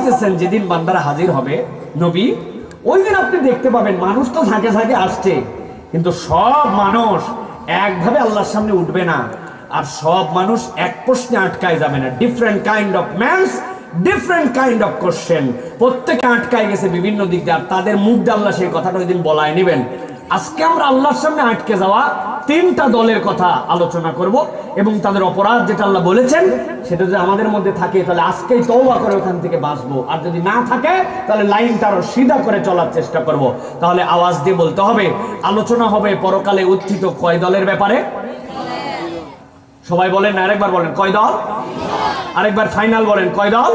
বলতেছেন যেদিন বান্দারা হাজির হবে নবী, ওই দিন আপনি দেখতে পাবেন মানুষ তো ঝাঁকে ঝাঁকে আসছে, কিন্তু সব মানুষ একভাবে আল্লাহর সামনে উঠবে না, আর সব মানুষ এক প্রশ্নে আটকায় যাবে না। Different kind of man's, different kind of question, প্রত্যেকে আটকায় গেছে বিভিন্ন দিক দিয়ে, আর তাদের মুখ দিয়ে আল্লাহ সেই কথাটা ওই দিন বলায় নেবেন। আজকে আমরা আল্লাহর সামনে আটকে যাওয়া তিনটা দলের কথা আলোচনা করব, এবং তাদের অপরাধ যেটা আল্লাহ বলেছেন সেটা যদি আমাদের মধ্যে থাকে তাহলে আজকেই তওবা করে ওখান থেকে বাঁচবো, আর যদি না থাকে তাহলে লাইনটা আরো সিধা করে চলার চেষ্টা করব। তাহলে আওয়াজ দিয়ে বলতে হবে, আলোচনা হবে পরকালে উত্থিত কয় দলের ব্যাপারে। সবাই বলেন না, আরেকবার বলেন কয় দল, আরেকবার ফাইনাল বলেন কয় দল।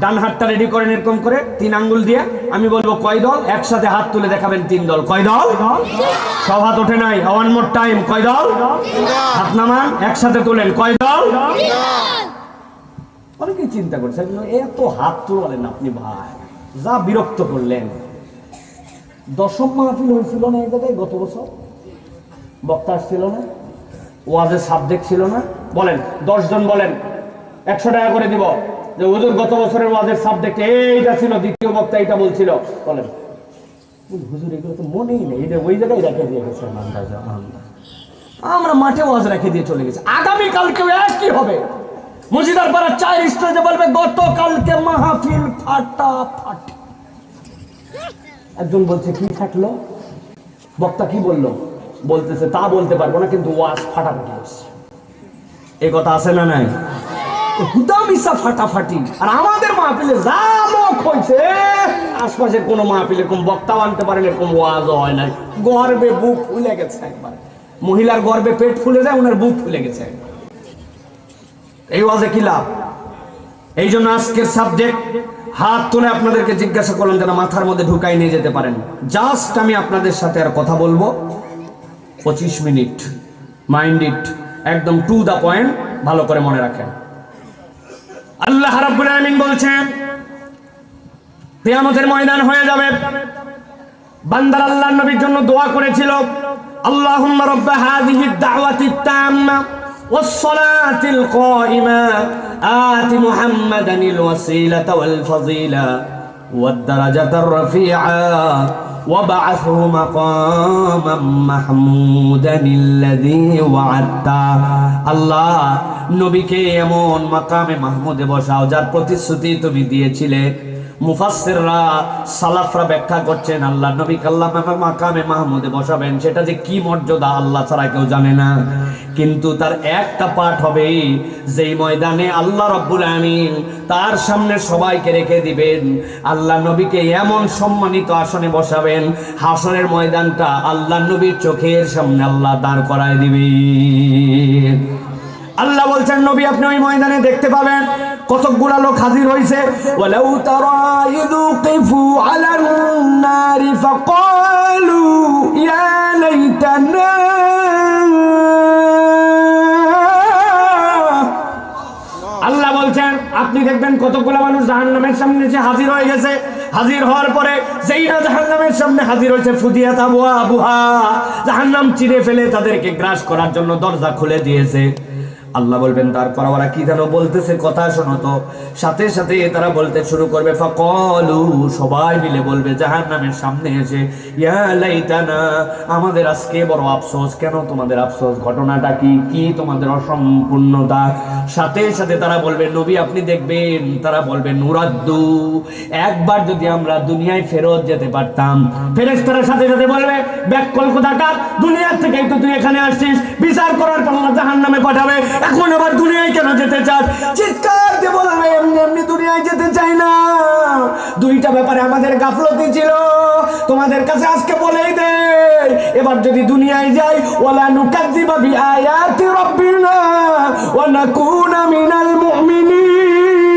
ডান হাতটা রেডি করেন এরকম করে 3 আঙ্গুল দিয়ে, আমি বলবো কয় দল, একসাথে হাত তুলে দেখাবেন 3 দল। কয় দল? সব হাত ওঠে নাই, ওয়ান মোর টাইম, কয় দল? হাত নামান, একসাথে তোলেন, কয় দল? অনেকে চিন্তা করছেন এত হাত তুললেন আপনি ভাই, যা বিরক্ত করলেন। 10ম মাহফিল হয়েছিল না এই জায়গায় গত বছর, বক্তা ছিল না, ওয়াজের সাবজেক্ট ছিল না, বলেন 10 জন বলেন, 100 টাকা করে দিব যে হুজুর গত বছরের ওয়াজের সাবজেক্ট এইটা ছিল, দ্বিতীয় বক্তা এটা বলছিল। বলেন হুজুর এগুলো তো মনেই নেই, এটা ওই জায়গায় রেখে দিয়ে গেছে। আমরা মাঠে ওয়াজ রেখে দিয়ে চলে গেছি, আগামী কালকেও একই হবে। মুজিদার পাড়ার 4 স্টেজে বলবে গতকালকে মাহফিল ফাটাফাটি। একজন বলছে কি থাকলো, বক্তা কি বললো, বলতেছে তা বলতে পারবো না, কিন্তু ওয়াজ ফাটাফাটি হচ্ছে। এই কথা আছে না নাই? হুদামিসা ফাটাফাটি। আর আমাদের মাহফিলে যা লোক হয়েছে, আশপাশের কোনো মাহফিলে কোন বক্তাও আনতে পারেন, এরকম ওয়াজও হয় নাই। গর্বে বুক ফুলে গেছে একবার, মহিলার গর্বে পেট ফুলে যায়, ওনার বুক ফুলে গেছে। এই ওয়াজে কি লাভ? এই জন্য আজকের সাবজেক্ট হাত তুলে আপনাদেরকে জিজ্ঞাসা করলাম যেন মাথার মধ্যে ঢুকাই নিয়ে যেতে পারেন। জাস্ট আমি আপনাদের সাথে আর কথা বলবো 25 মিনিট, মাইন্ড ইট, একদম টু দা পয়েন্ট, ভালো করে মনে রাখেন। আল্লাহ রাব্বুল আলামিন বলছেন কিয়ামতের ময়দান হয়ে যাবে, বান্দার আল্লাহর নবীর জন্য দোয়া করেছিল, আল্লাহুম্মা রাব্বা হাযিহিদ দাওয়াতিত তাম্মা ওয়াস সালাতিল কাইমা আতি মুহাম্মাদানিল ওয়াসিলাতা ওয়াল ফাযিলা ওয়াদ দারাজাতার রাফিআ وابعثه مقاما محمودا الذي وعدته। আল্লাহ নবীকে এমন মাকামে মাহমুদে বসাও যার প্রতিশ্রুতি তুমি দিয়েছিলে। মুফাসসিররা সালাফরা ব্যাখ্যা করছেন আল্লাহ নবীকে আল্লাহ মাকামে মাহমুদে বসাবেন, সেটা যে কি মর্যাদা আল্লাহ ছাড়া কেউ জানে না। কিন্তু তার একটা পাঠ হবে যেই ময়দানে আল্লাহ রাব্বুল আমিন তার সামনে সবাইকে রেখে দিবেন, আল্লাহ নবীকে এমন সম্মানিত আসনে বসাবেন, হাসরের ময়দানটা আল্লাহ নবীর চোখের সামনে আল্লাহ দাঁড় করায় দিবেন। আল্লাহ বলছেন নবী আপনি ওই ময়দানে দেখতে পাবেন কতগুলা লোক হাজির হয়েছে। ওয়ালাউ তারা ইযুকিফু আলান নারি ফাকালু ইয়া লাইতানা, আল্লাহ বলছেন আপনি দেখবেন কতগুলা মানুষ জাহান্নামের সামনে এসে হাজির হয়ে গেছে। হাজির হওয়ার পরে যেই না জাহান্নামের সামনে হাজির হয়েছে, ফুদিয়াত আবওয়াবুহা, জাহান্নাম চিরে ফেলে তাদেরকে গ্রাস করার জন্য দরজা খুলে দিয়েছে। আল্লাহ বলবেন তারপর ওরা কি যেন বলতেছে, কথা শোনো তো। সাথে সাথে তারা বলতে শুরু করবে, ফাকালু, সবাই মিলে বলবে জাহান্নামের সামনে এসে, ইয়া লাইতানা, আমাদের আজকে বড় আফসোস। কেন তোমাদের আফসোস? ঘটনাটা কি? কি তোমাদের অসম্পূর্ণতা? সাথে সাথে তারা বলবে নবী আপনি দেখবেন, তারা বলবে নুরাদ্দু, একবার যদি আমরা দুনিয়ায় ফেরত যেতে পারতাম। ফেরেশতারা সাথে সাথে বলবে ব্যাককল কোথাকার, দুনিয়ার থেকেই তো তুই এখানে আসছিস, বিচার করার পর আল্লাহ জাহান্নামে পাঠাবে, এখন আবার দুনিয়ায় কেন যেতে চাস? চিৎকার দিয়ে বলবে এমনি এমনি দুনিয়ায় যেতে চাই না, দুইটা ব্যাপারে আমাদের গাফলতি ছিল, তোমাদের কাছে আজকে বলেই দে, এবার যদি দুনিয়ায় যাই, ওয়ালা নুকাযযিবা বিআয়াতি রাব্বিনা ওয়া নাকুনা মিনাল মুমিনিন।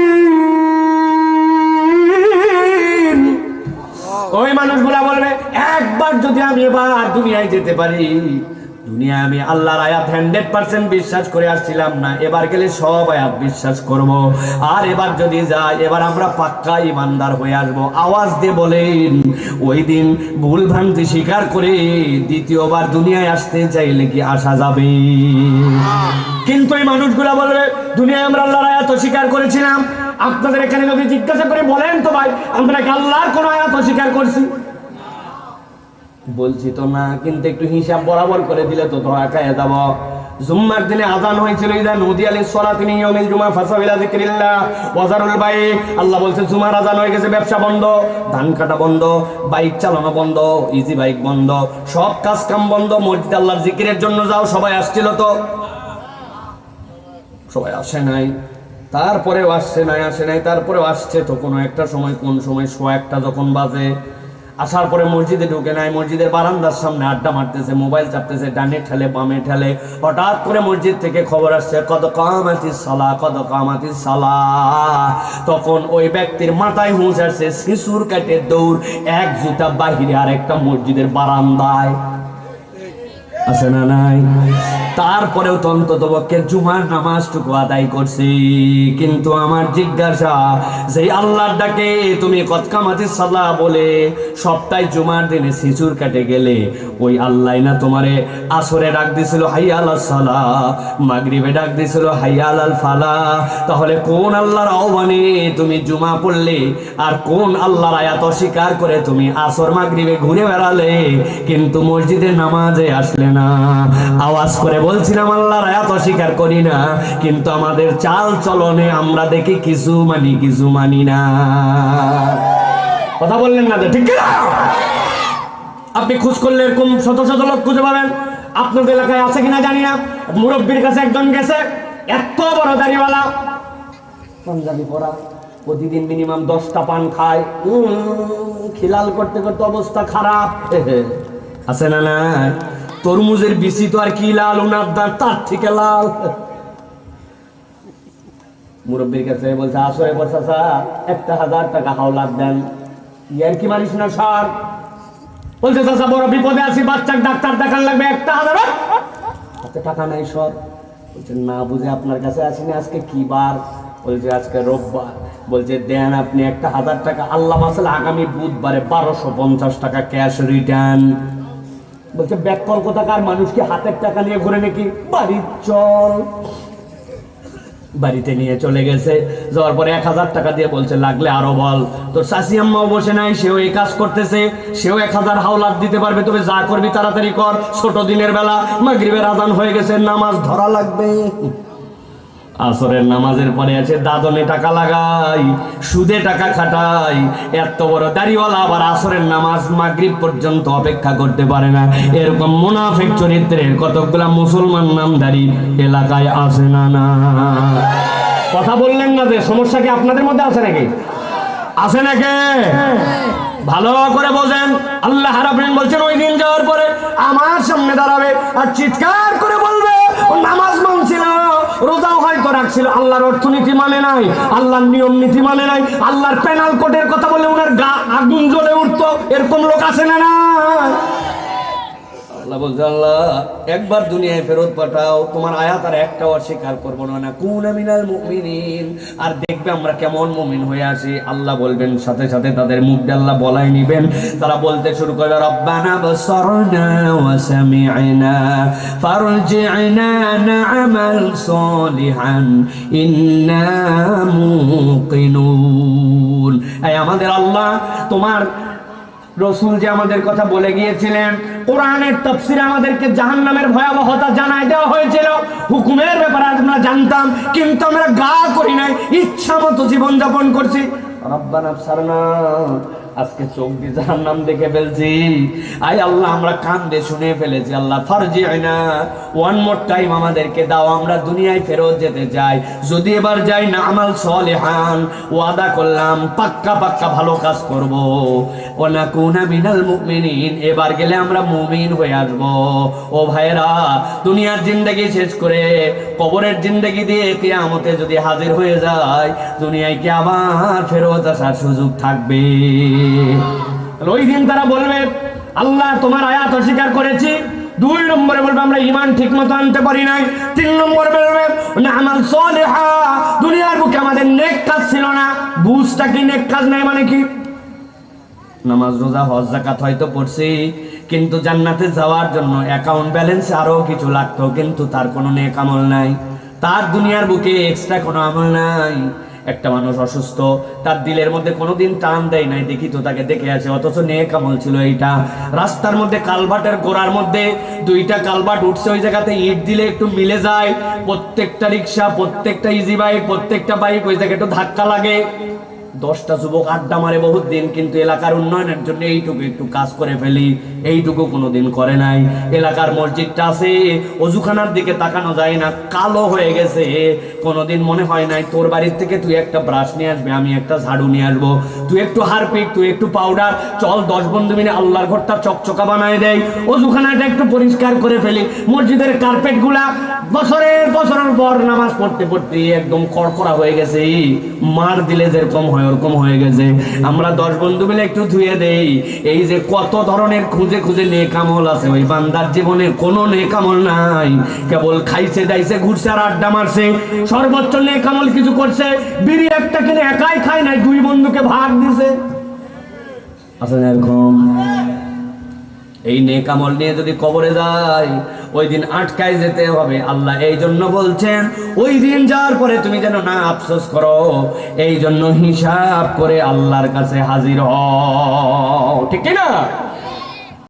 ওই মানুষগুলা বলবে একবার যদি আমি এবার দুনিয়ায় যেতে পারি, দুনিয়ায় আমি আল্লাহর আয়াত 100% বিশ্বাস করে আসছিলাম না, এবার গেলে সব আয়াত বিশ্বাস করব, আর এবার যদি যাই এবার আমরা পাক্কা ইমানদার হয়ে আসবো। আওয়াজ দিয়ে বলেন ওই দিন ভুল ভ্রান্তি স্বীকার করে দ্বিতীয়বার দুনিয়ায় আসতে চাইলে কি আসা যাবে? কিন্তু এই মানুষগুলা বলবে দুনিয়ায় আমরা আল্লাহর আয়াত স্বীকার করেছিলাম, আপনাদের এখানে যদি জিজ্ঞাসা করে বলেন তো ভাই আমরা কি আল্লাহর কোন আয়াত অস্বীকার করছি? বলছি তো না, কিন্তু একটু হিসাব বরাবর করে দিলে তো ধরা খায় যাব। জুম্মার দিনে আযান হয়েছিল, ইদা নুদিয়া লিস-সালাতি মিন ইয়াউমিল জুমআ ফাসাউ ইলা যিকরিল্লাহ ওয়া যারুল বাই। আল্লাহ বলছে জুমার আযান হয়ে গেছে, ব্যবসা বন্ধ, ধান কাটা বন্ধ, বাইক চালানো বন্ধ, ইজি বাইক বন্ধ, সব কাজ কাম বন্ধ, মসজিদে আল্লাহর জিকিরের জন্য যাও। সবাই আসছিল তো? সবাই আসে নাই, তারপরেও আসে নাই, তারপরেও আসছে তো কোনো একটা সময়, কোন সময় 1:15 যখন বাজে, আসার পরে মসজিদে ঢুকে নাই, মসজিদের বারান্দার সামনে আড্ডা মারতেছে, মোবাইল চাপতেছে, ডানে ঠেলে বামে ঠেলে। হঠাৎ করে মসজিদ থেকে খবর আসছে কদ কামাতিস সালাহ, কদ কামাতিস সালাহ। তখন ওই ব্যক্তির মাথায় হুঁশ আসছে, শিশুর কাটে দৌড়, এক জুতা বাহিরে আর একটা মসজিদের বারান্দায়। আছে না নাই? তারপরেও তো অন্তত পক্ষে জুমার নামাজটুকু আদায় করছি। কিন্তু আমার জিজ্ঞাসা, যে আল্লাহর ডাকে তুমি কদ কামাতিস সালাহ বলে সপ্তাহে জুমার দিনে শিশুর কাটে গেলে, ওই আল্লাহ না তোমারে আসরে ডাক দিছিল হাইয়া আলাস সালাহ, মাগরিবে ডাক দিছিল হাইয়া আলাল ফালাহ। তাহলে কোন আল্লাহর আহ্বানে তুমি জুমা পড়লে, আর কোন আল্লাহর আয়াত অস্বীকার করে তুমি আসর মাগরিবে ঘুরে বেড়ালে, কিন্তু মসজিদে নামাজে আসলে না? আওয়াজ করে বলছিলাম আল্লাহর আয়াত অস্বীকার করি না, কিন্তু আমাদের চাল চলনে আমরা দেখি কিছু মানি না। কথা বললেন না? ঠিক না? আপনি খোঁজ করলে এরকম শত শত লোক খুঁজে পাবেন। আপনাদের এলাকায় আছে কিনা জানি না, মুরব্বীর কাছে একজন গেছে, এত বড় দাড়িওয়ালা, পাঞ্জাবি পরা, প্রতিদিন মিনিমাম 10টা পান খায়, খিলাল করতে করতে অবস্থা খারাপ। আছে না না? তরমুজের বিচি তো আর কি লাল, উনার দাঁত তার থেকে লাল। মুরব্বীর কাছে বলছে আসরে বসা 1000 টাকা হাওলাত দেন। ইয়ার কি মারিস না স্যার? বলছে চাচা বড় বিপদে আছি, বাচ্চার ডাক্তার দেখান লাগবে, 1000 হাতে টাকা নাই সর। বলছে না বুঝে আপনার কাছে আসিনি, আজকে কি বার? বলছে আজকে রোববার। বলছে দেন আপনি 1000 টাকা, আল্লাহ মাসাল আগামী বুধবারে 1250 টাকা ক্যাশ রিটার্ন। বলছে ব্যাক কলকাতাকার মানুষ কি হাতের টাকা নিয়ে ঘুরে নাকি? বাড়ি চল। বাড়িতে নিয়ে চলে গেছে, যাওয়ার পরে 1000 টাকা দিয়ে বলছে লাগলে আরো বল। তোর শাশি আম্মাও বসে নাই, সেও এই কাজ করতেছে, সেও 1000 হাওলাত দিতে পারবে, তবে যা করবি তাড়াতাড়ি কর, ছোট দিনের বেলা, মাগরিবের আজান হয়ে গেছে, নামাজ ধরা লাগবে। আসরের নামাজের পরে আছে দাদনে টাকা লাগাই, সুদে টাকা খাটাই। এত বড় দাড়িওয়ালা আবার আসরের নামাজ মাগরিব পর্যন্ত অপেক্ষা করতে পারে না। এরকম মুনাফিক চরিত্রের কতগুলা মুসলমান নামধারী এলাকায় আছে না? না কথা বললেন না যে সমস্যা কি আপনাদের মধ্যে আছে নাকি? আছে নাকি? ভালো করে বোঝেন। আল্লাহ রাব্বুল আলামিন বলছেন ওই দিন যাওয়ার পরে আমার সামনে দাঁড়াবে আর চিৎকার করে বলবে ও নামাজ মানছিল, রোজাও হয়তো রাখছিল, আল্লাহর অর্থনীতি মানে নাই, আল্লাহর নিয়ম নীতি মানে নাই, আল্লাহর পেনাল কোডের কথা বলে ওনার গা আগুন জ্বলে উঠতো। এরকম লোক আছে না? না আল্লাহ বলছে আল্লাহ একবার দুনিয়ায় ফেরত পাঠাও, তোমার আয়াত আর একটাও অস্বীকার করবো না, কুনা মিনাল মুমিনিন। আর দেখবে আমরা কেমন মুমিন হয়ে আসি। আল্লাহ বলবেন, সাথে সাথে তাদের মুখ দিয়ে আল্লাহ বলাই নিবেন, তারা বলতে শুরু করবে রব্বানা বসরনা ওয়া সামি'না ফারজি'না না'মাল সলিহান ইন্না মুকিনুন। এই আমাদের আল্লাহ, তোমার রাসূল যে আমাদের কথা বলে গিয়েছিলেন, কোরআনের তাফসীরে আমাদেরকে জাহান্নামের ভয়াবহতা জানায় দেওয়া হয়েছিল, হুকুমের ব্যাপারে আমরা জানতাম, কিন্তু আমরা গা করি নাই, ইচ্ছা মতো জীবন যাপন করছি। রব্বানা আবসারনা, আজকে চোখ দিয়ে জাহান্নাম দেখে ফেলছি। আয় আল্লাহ আমরা কান দিয়ে শুনে ফেলেছি, আল্লাহ ফারজি'না, ওয়ান মোর টাইম আমাদেরকে দাও, আমরা দুনিয়ায় ফেরত যেতে চাই। যদি এবার যাই না আমাল সলিহান, ওয়াদা করলাম পাক্কা পাক্কা ভালো কাজ করব, ওয়া নাকুনা মিনাল মুমিনিন, এবার গেলে আমরা মুমিন হয়ে আসব। ও ভাইরা, দুনিয়ার জিন্দেগি শেষ করে কবরের জিন্দেগি দিয়ে কিয়ামতে যদি হাজির হয়ে যায়, দুনিয়ায় কি আবার ফেরত আসার সুযোগ থাকবে? ওই দিন তারা বলবে আল্লাহ তোমার আয়াত অস্বীকার করেছি। 2 নম্বরে বলবে আমরা ঈমান ঠিকমতো আনতে পারি নাই। 3 নম্বরে বলবে না আমাল সলিহা, দুনিয়ার বুকে আমাদের নেক কাজ ছিল না। বুঝটা কি নেক কাজ নাই মানে কি? নামাজ রোজা হজ যাকাত হয়তো পড়ছি, কিন্তু জান্নাতে যাওয়ার জন্য অ্যাকাউন্ট ব্যালেন্স আরো কিছু লাগতো, কিন্তু তার কোনো নেক আমল নাই, তার দুনিয়ার বুকে এক্সট্রা কোনো আমল নাই। একটা মানুষ অসুস্থ, তার দিলের মধ্যে কোনোদিন টান দেয় নাই, দেখি তো তাকে দেখে আসে, অথচ নেক আমল ছিল এইটা। রাস্তার মধ্যে কালভার্টের গোড়ার মধ্যে দুইটা কালভার্ট উঠছে, ওই জায়গাতে ইট দিলে একটু মিলে যায়, প্রত্যেকটা রিক্সা, প্রত্যেকটা ইজি বাইক, প্রত্যেকটা বাইক ওই জায়গায় একটু ধাক্কা লাগে। 10টা যুবক আড্ডা মারে বহুত দিন, কিন্তু এলাকার উন্নয়নের জন্য এইটুকু একটু কাজ করে ফেলি, এইটুকু কোনোদিন করে নাই। এলাকার মসজিদটা আছে, অজুখানার দিকে তাকানো যায় না, কালো হয়ে গেছে। কোনোদিন মনে হয় নাই তোর বাড়ির থেকে তুই একটা ব্রাশ নিয়ে আসবে, আমি একটা ঝাড়ু নিয়ে আসবো, তুই একটু হারপিক, তুই একটু পাউডার, চল 10 বন্ধু মিলে আল্লাহর ঘরটা চকচকা বানায় দেয়, অজুখানাটা একটু পরিষ্কার করে ফেলি, মসজিদের কার্পেট গুলা বছরের পর নামাজ পড়তে পড়তে একদম কড়কড়া হয়ে গেছে, মার দিলে যেরকম হয় ওরকম হয়ে গেছে। আমরা 10 বন্ধু মিলে একটু ধুয়ে দেই। এই যে কত ধরনের খুঁজে খুঁজে নেক আমল আছে, ওই বান্দার জীবনে কোনো নেক আমল নাই, কেবল খাইছে দাইছে ঘুরছে আর আড্ডা মারছে। সর্বোচ্চ নেক আমল কিছু করছে, বিড়ি একটা কিনে একাই খায় নাই, 2 বন্ধুকে ভাগ দিছে। আসলে এরকম এই নেক আমল নিয়ে যদি কবরে যায়, ওই দিন আটকায় যেতে হবে। আল্লাহ এই জন্য বলছেন, ওই দিন যাওয়ার পরে তুমি যেন না আফসোস করো, এই জন্য হিসাব করে আল্লাহর কাছে হাজির হও, ঠিক না?